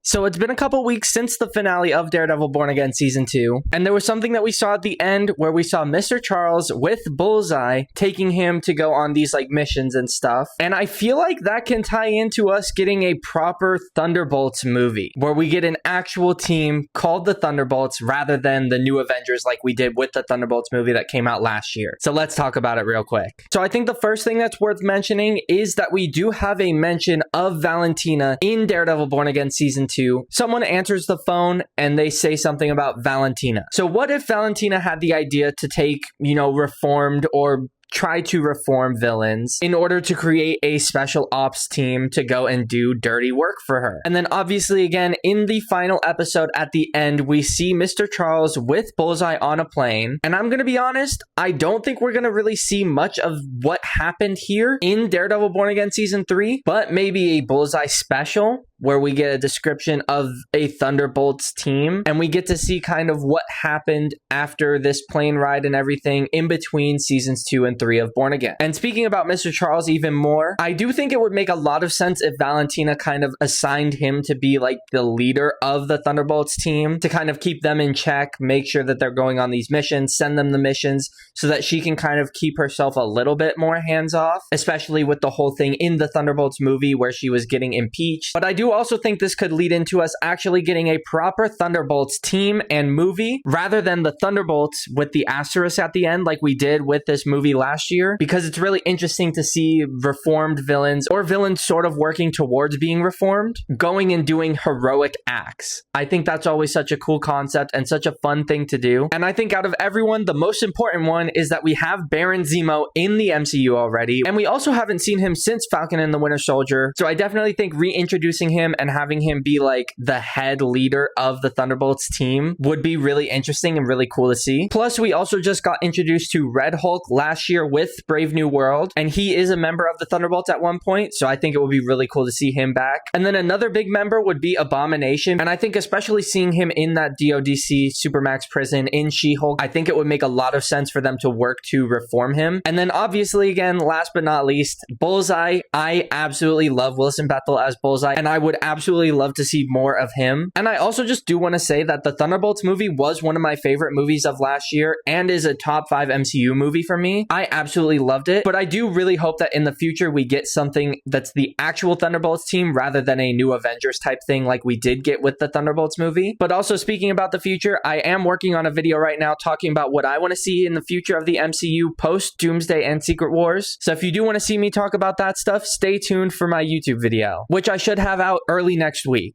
So it's been a couple weeks since the finale of Daredevil Born Again Season 2, and there was something that we saw at the end where we saw Mr. Charles with Bullseye taking him to go on these missions and stuff, and I feel like that can tie into us getting a proper Thunderbolts movie, where we get an actual team called the Thunderbolts rather than the New Avengers like we did with the Thunderbolts movie that came out last year. So let's talk about it real quick. So I think the first thing that's worth mentioning is that we do have a mention of Valentina in Daredevil Born Again Season 2. Someone answers the phone and they say something about Valentina. So what if Valentina had the idea to take, reformed or try to reform villains in order to create a special ops team to go and do dirty work for her? And then obviously again, in the final episode at the end, we see Mr. Charles with Bullseye on a plane. And I'm going to be honest, I don't think we're going to really see much of what happened here in Daredevil Born Again Season 3, but maybe a Bullseye special where we get a description of a Thunderbolts team and we get to see kind of what happened after this plane ride and everything in between seasons 2 and 3 of Born Again. And speaking about Mr. Charles even more, I do think it would make a lot of sense if Valentina kind of assigned him to be like the leader of the Thunderbolts team to kind of keep them in check, make sure that they're going on these missions, send them the missions so that she can kind of keep herself a little bit more hands off, especially with the whole thing in the Thunderbolts movie where she was getting impeached. But I do also think this could lead into us actually getting a proper Thunderbolts team and movie rather than the Thunderbolts with the asterisk at the end like we did with this movie last year, because it's really interesting to see reformed villains or villains sort of working towards being reformed going and doing heroic acts. I think that's always such a cool concept and such a fun thing to do. And I think out of everyone, the most important one is that we have Baron Zemo in the MCU already, and we also haven't seen him since Falcon and the Winter Soldier. So I definitely think reintroducing him and having him be like the head leader of the Thunderbolts team would be really interesting and really cool to see. Plus, we also just got introduced to Red Hulk last year with Brave New World, and he is a member of the Thunderbolts at one point, so I think it would be really cool to see him back. And then another big member would be Abomination, and I think especially seeing him in that DODC Supermax prison in She-Hulk, I think it would make a lot of sense for them to work to reform him. And then obviously again, last but not least, Bullseye. I absolutely love Wilson Bethel as Bullseye, and I would absolutely love to see more of him. And I also just do want to say that the Thunderbolts movie was one of my favorite movies of last year and is a top 5 MCU movie for me. I absolutely loved it, but I do really hope that in the future we get something that's the actual Thunderbolts team rather than a New Avengers type thing like we did get with the Thunderbolts movie. But also speaking about the future, I am working on a video right now talking about what I want to see in the future of the MCU post Doomsday and Secret Wars. So if you do want to see me talk about that stuff, stay tuned for my YouTube video, which I should have out early next week.